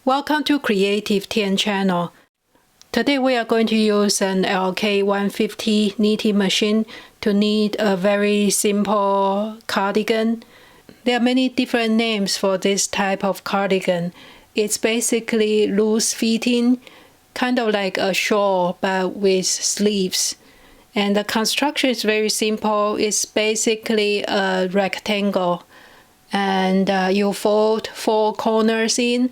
Welcome to Creative Tien channel. Today we are going to use an Lk150 knitting machine to knit a very simple cardigan. There are many different names for this type of cardigan. It's basically loose fitting, kind of like a shawl but with sleeves. And the construction is very simple. It's basically a rectangle. And you fold 4 corners in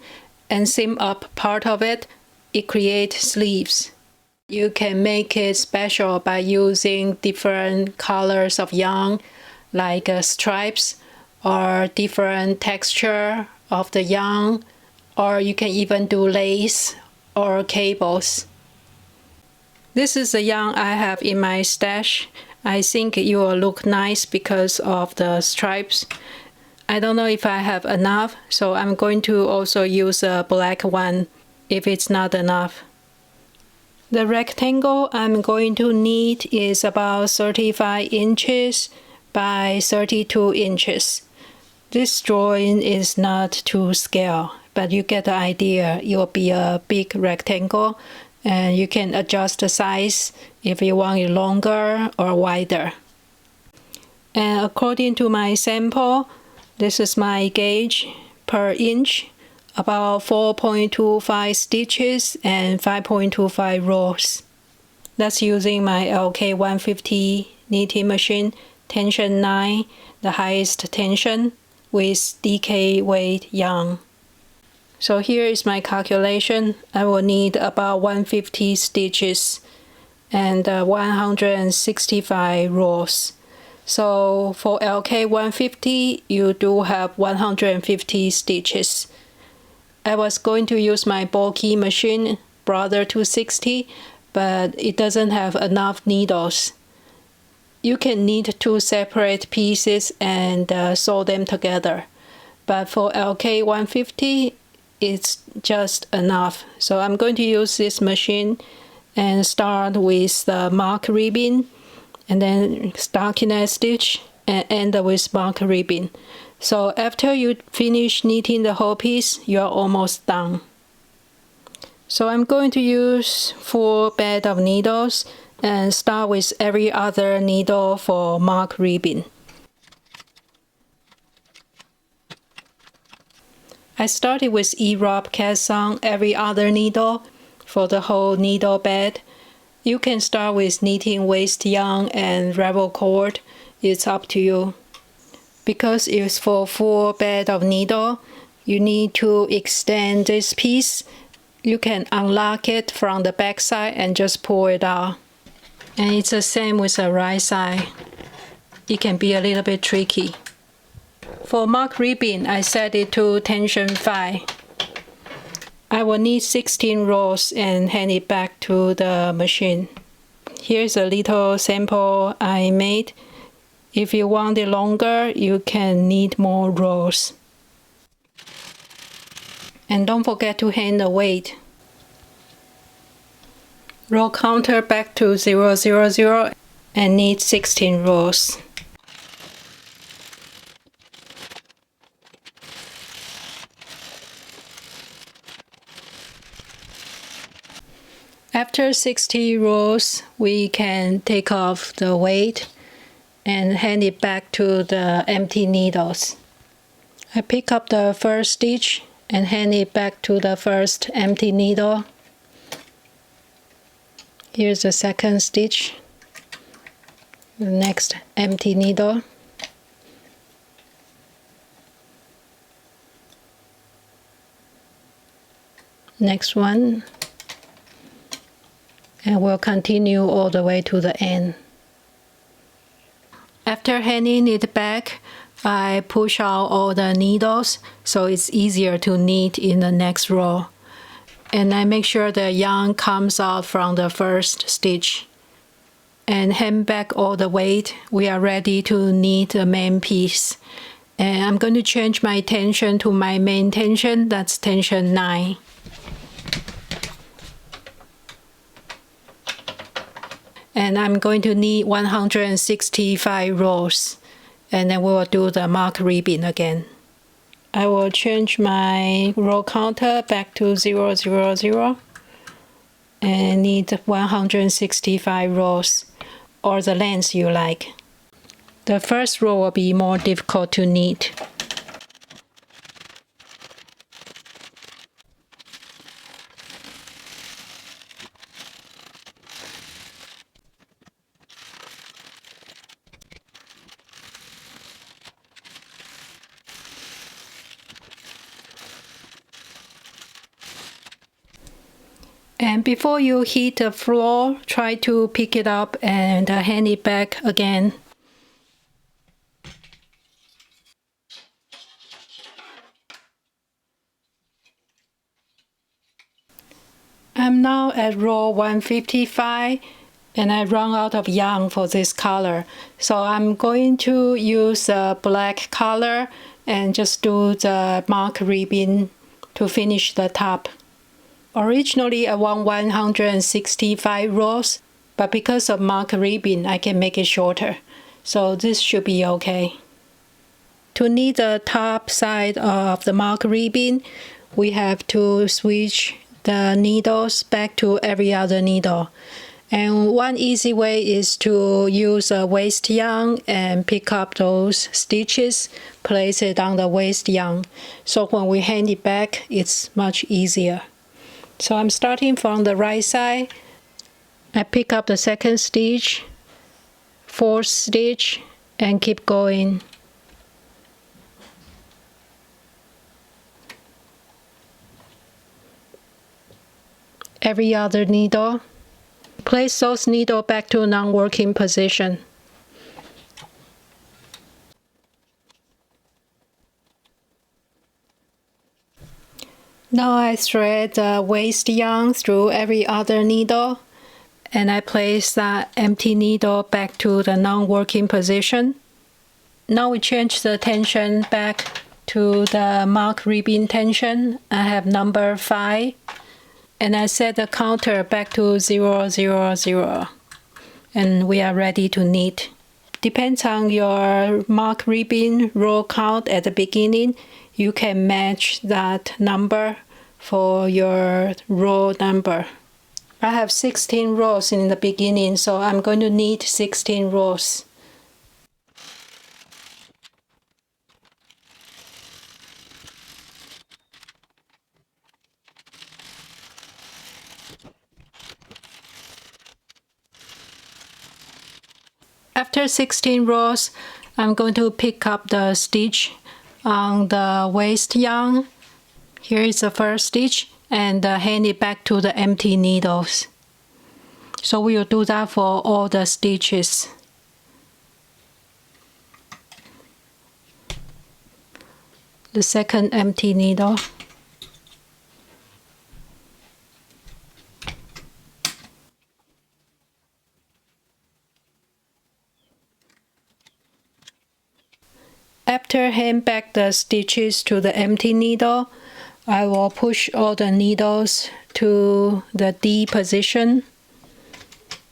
and seam up part of it. It creates sleeves. You can make it special by using different colors of yarn, like stripes, or different texture of the yarn, or you can even do lace or cables. This is the yarn I have in my stash. I think it will look nice because of the stripes. I don't know if I have enough, so I'm going to also use a black one if it's not enough. The rectangle I'm going to knit is about 35 inches by 32 inches. This drawing is not to scale, but you get the idea. It will be a big rectangle, and you can adjust the size if you want it longer or wider. And according to my sample, this is my gauge per inch, about 4.25 stitches and 5.25 rows. That's using my Lk150 knitting machine, tension 9, the highest tension, with DK weight yarn. So here is my calculation. I will need about 150 stitches and 165 rows. So for Lk150, you do have 150 stitches. I was going to use my bulky machine, Brother 260, but it doesn't have enough needles. You can knit 2 separate pieces and sew them together. But for Lk150, it's just enough. So I'm going to use this machine and start with the mark ribbon, and then stockinette stitch and end with mark ribbon. So after you finish knitting the whole piece, you are almost done. So I'm going to use full bed of needles and start with every other needle for mark ribbon. I started with E-Rob cast on every other needle for the whole needle bed. You can start with knitting waste yarn and ravel cord. It's up to you. Because it's for full bed of needle, you need to extend this piece. You can unlock it from the back side and just pull it out. And it's the same with the right side. It can be a little bit tricky. For mark ribbon, I set it to tension 5. I will need 16 rows and hand it back to the machine. Here's a little sample I made. If you want it longer, you can knit more rows. And don't forget to hang the weight. Row counter back to 0, 0, 0 and knit 16 rows. After 60 rows, we can take off the weight and hand it back to the empty needles. I pick up the first stitch and hand it back to the first empty needle. Here's the second stitch, the next empty needle. Next one. And we'll continue all the way to the end. After handing it back, I push out all the needles so it's easier to knit in the next row. And I make sure the yarn comes out from the first stitch. And hand back all the weight. We are ready to knit the main piece. And I'm going to change my tension to my main tension, that's tension 9. And I'm going to knit 165 rows, and then we will do the mark ribbon again. I will change my row counter back to 000 and need 165 rows, or the length you like. The first row will be more difficult to knit. And before you hit the floor, try to pick it up and hand it back again. I'm now at row 155 and I run out of yarn for this color. So I'm going to use a black color and just do the mark ribbon to finish the top. Originally I want 165 rows, but because of mark ribbon I can make it shorter. So this should be okay. To knit the top side of the mark ribbon, we have to switch the needles back to every other needle. And one easy way is to use a waste yarn and pick up those stitches, place it on the waste yarn. So when we hand it back, it's much easier. So I'm starting from the right side. I pick up the second stitch, fourth stitch, and keep going. Every other needle. Place those needles back to non-working position. Now I thread the waste yarn through every other needle and I place that empty needle back to the non-working position. Now we change the tension back to the mark ribbon tension. I have number 5 and I set the counter back to 000 and we are ready to knit. Depends on your mark ribbon row count at the beginning. You can match that number for your row number. I have 16 rows in the beginning, so I'm going to knit 16 rows. After 16 rows, I'm going to pick up the stitch on the waste yarn. Here is the first stitch and hand it back to the empty needles. So we will do that for all the stitches. The second empty needle. After hand back the stitches to the empty needle, I will push all the needles to the D position,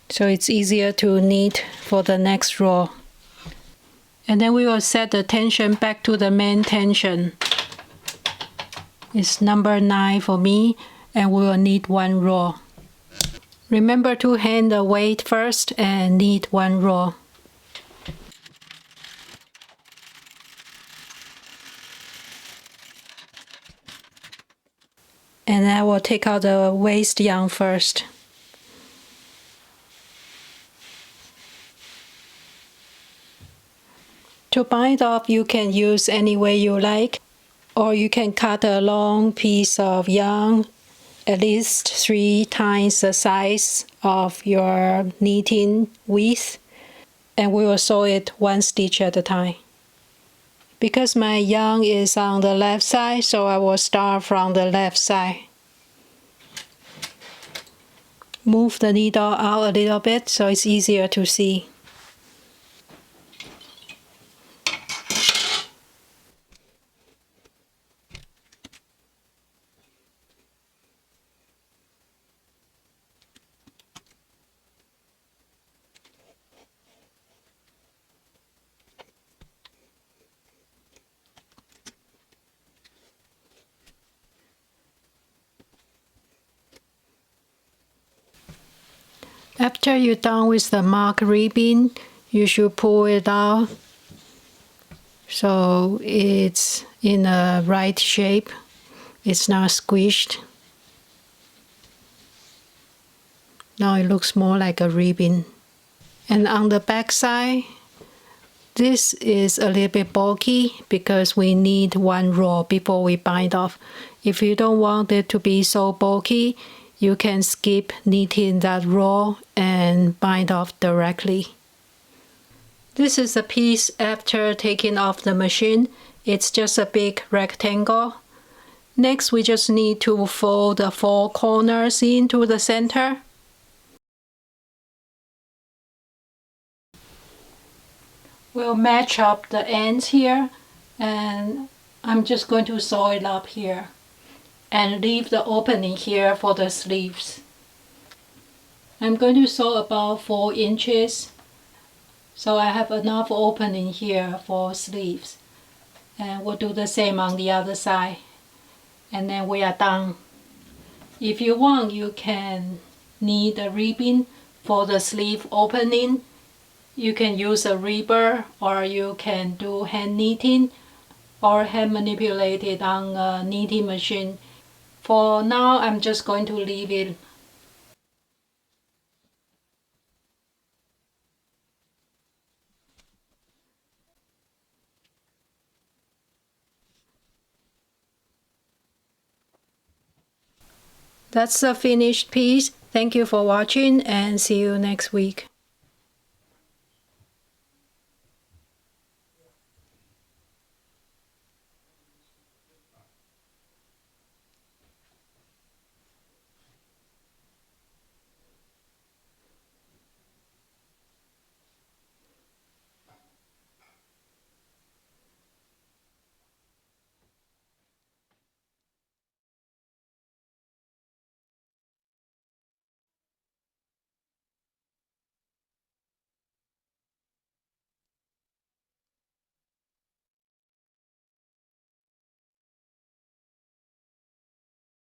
so it's easier to knit for the next row. And then we will set the tension back to the main tension. It's number 9 for me, and we will knit 1 row. Remember to hand the weight first and knit 1 row. And I will take out the waste yarn first. To bind off, you can use any way you like, or you can cut a long piece of yarn, at least 3 times the size of your knitting width, and we will sew it 1 stitch at a time. Because my yarn is on the left side, so I will start from the left side. Move the needle out a little bit so it's easier to see. After you're done with the mark ribbon, you should pull it out so it's in a right shape. It's not squished. Now it looks more like a ribbon. And on the back side, this is a little bit bulky because we need one roll before we bind off. If you don't want it to be so bulky, you can skip knitting that roll and bind off directly. This is a piece after taking off the machine. It's just a big rectangle. Next, we just need to fold the 4 corners into the center. We'll match up the ends here, and I'm just going to sew it up here and leave the opening here for the sleeves. I'm going to sew about 4 inches, so I have enough opening here for sleeves. And we'll do the same on the other side, and then we are done. If you want, you can knit a ribbon for the sleeve opening. You can use a ribber, or you can do hand knitting or hand manipulate it on a knitting machine. For now, I'm just going to leave it. That's the finished piece. Thank you for watching and see you next week.